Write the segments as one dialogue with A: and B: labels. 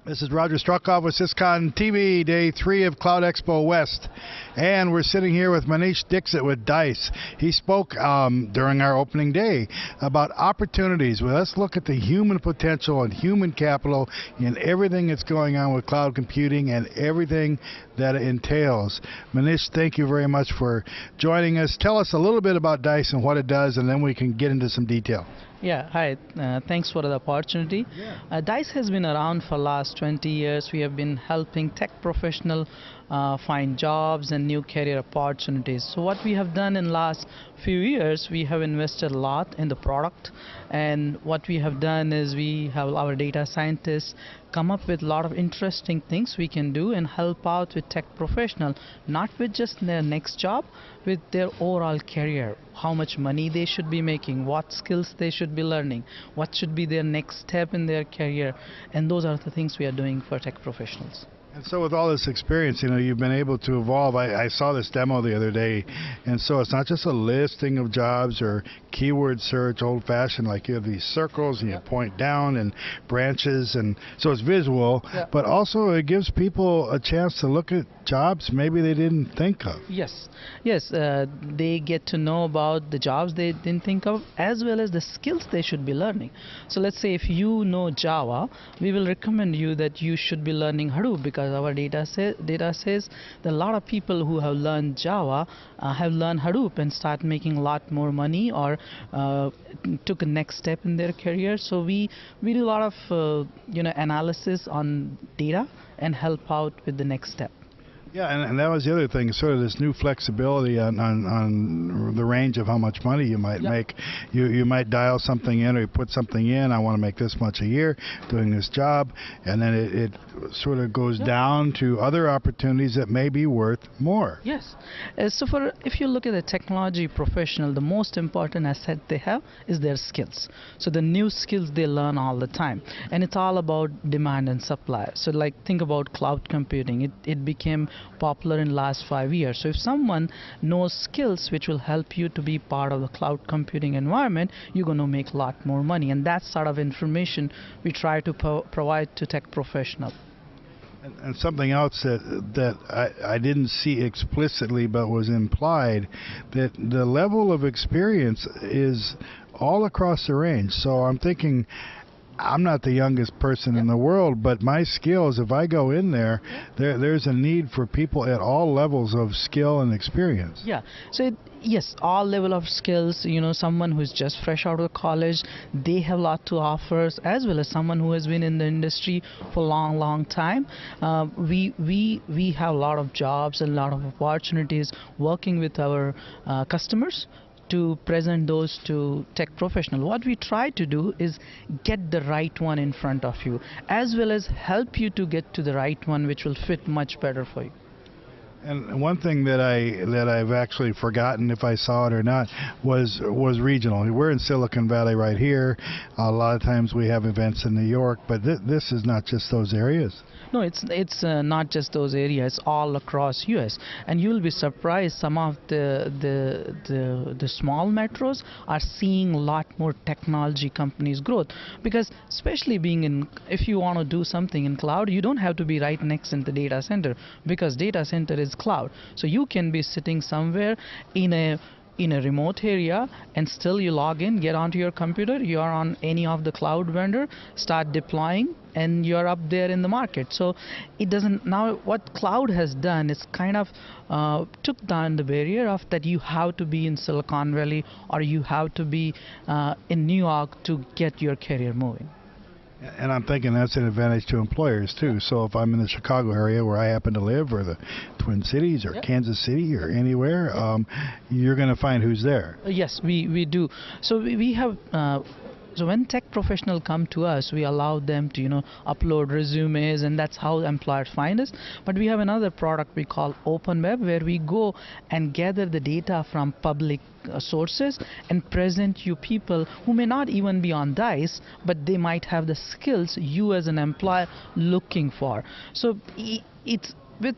A: This is Roger Struckhoff with Syscon TV, Day 3 of CloudEXPO West. And we're sitting here with Manish Dixit with DICE. He spoke during our opening day about opportunities. Well, let's look at the human potential and human capital in everything that's going on with cloud computing and everything that it entails. Manish, thank you very much for joining us. Tell us a little bit about DICE and what it does, and then we can get into some detail.
B: Yeah, hi. Thanks for the opportunity.
A: Yeah.
B: DICE has been around for last 20 years. We have been helping tech professionals find jobs and new career opportunities. So what we have done in last few years, we have invested a lot in the product, and what we have done is we have our data scientists come up with a lot of interesting things we can do and help out with tech professionals, not with just their next job, with their overall career, how much money they should be making, what skills they should be learning, what should be their next step in their career, and those are the things we are doing for tech professionals.
A: And so with all this experience, you've been able to evolve. I saw this demo the other day, and so it's not just a listing of jobs or keyword search, old-fashioned, like you have these circles and you point down and branches, and so it's visual, but also it gives people a chance to look at jobs maybe they didn't think of.
B: Yes, they get to know about the jobs they didn't think of, as well as the skills they should be learning. So let's say if you know Java, we will recommend you that you should be learning Hadoop, because our data says that a lot of people who have learned Java have learned Hadoop and start making a lot more money, or took a next step in their career. So we do a lot of analysis on data and help out with the next step.
A: Yeah, and that was the other thing, sort of this new flexibility on the range of how much money you might make. You might dial something in or you put something in, I want to make this much a year doing this job, and then it sort of goes down to other opportunities that may be worth more.
B: Yes. So if you look at a technology professional, the most important asset they have is their skills. So the new skills they learn all the time, and it's all about demand and supply. So like think about cloud computing. It became popular in last 5 years. So if someone knows skills which will help you to be part of the cloud computing environment, you're going to make a lot more money, and that sort of information we try to provide to tech professionals.
A: And something else that I didn't see explicitly but was implied, that the level of experience is all across the range. So I'm thinking, I'm not the youngest person in the world, but my skills, if I go in there's a need for people at all levels of skill and experience.
B: Yeah. So yes, all level of skills. Someone who's just fresh out of college, they have a lot to offer, as well as someone who has been in the industry for a long time. We have a lot of jobs and a lot of opportunities working with our customers to present those to tech professionals. What we try to do is get the right one in front of you, as well as help you to get to the right one which will fit much better for you.
A: And one thing that I've actually forgotten if I saw it or not was regional. We're in Silicon Valley right here. A lot of times we have events in New York, but this is not just those areas.
B: No, it's not just those areas, all across US, and you'll be surprised some of the small metros are seeing a lot more technology companies growth, because especially if you want to do something in cloud, you don't have to be right next in the data center, because data center is cloud. So you can be sitting somewhere in a remote area and still you log in, get onto your computer, you are on any of the cloud vendor, start deploying, and you're up there in the market. So it doesn't, now what cloud has done is kind of took down the barrier of that you have to be in Silicon Valley or you have to be in New York to get your career moving.
A: And I'm thinking that's an advantage to employers too. So if I'm in the Chicago area where I happen to live, or the Twin Cities, or Kansas City, or anywhere, you're going to find who's there.
B: Yes, we do. So we have So when tech professionals come to us, we allow them to, upload resumes, and that's how employers find us. But we have another product we call Open Web, where we go and gather the data from public sources and present you people who may not even be on DICE, but they might have the skills you as an employer looking for. So with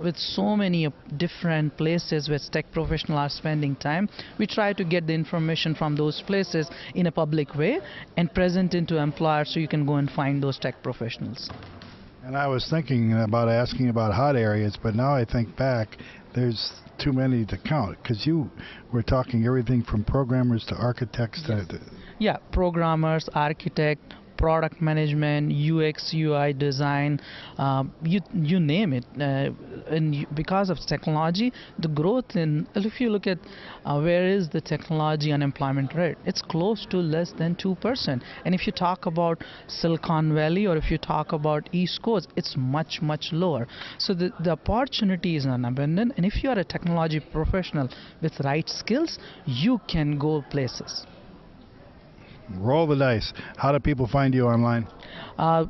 B: with so many different places where tech professionals are spending time, we try to get the information from those places in a public way and present into employers so you can go and find those tech professionals.
A: And I was thinking about asking about hot areas, but now I think back, there's too many to count, because you were talking everything from programmers to architects to...
B: Yeah, programmers, architect, product management, UX, UI design, you name it. And because of technology, the growth in, if you look at where is the technology unemployment rate, it's close to less than 2%. And if you talk about Silicon Valley or if you talk about East Coast, it's much, much lower. So the opportunity is unabundant. And if you are a technology professional with right skills, you can go places.
A: Roll the dice. How do people find you online?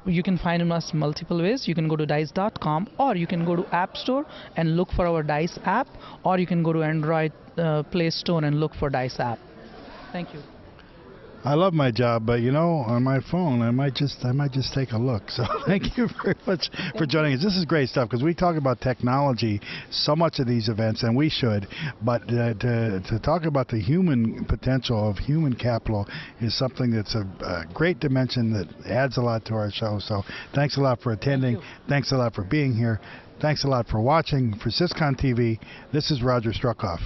B: You can find us multiple ways. You can go to dice.com, or you can go to App Store and look for our Dice app, or you can go to Android Play Store and look for Dice app. Thank you.
A: I love my job, but on my phone, I might just take a look. So thank you very much for joining us. This is great stuff, because we talk about technology so much at these events, and we should. But to talk about the human potential of human capital is something that's a great dimension that adds a lot to our show. So thanks a lot for attending. Thanks a lot for being here. Thanks a lot for watching. For Syscon TV, this is Roger Struckhoff.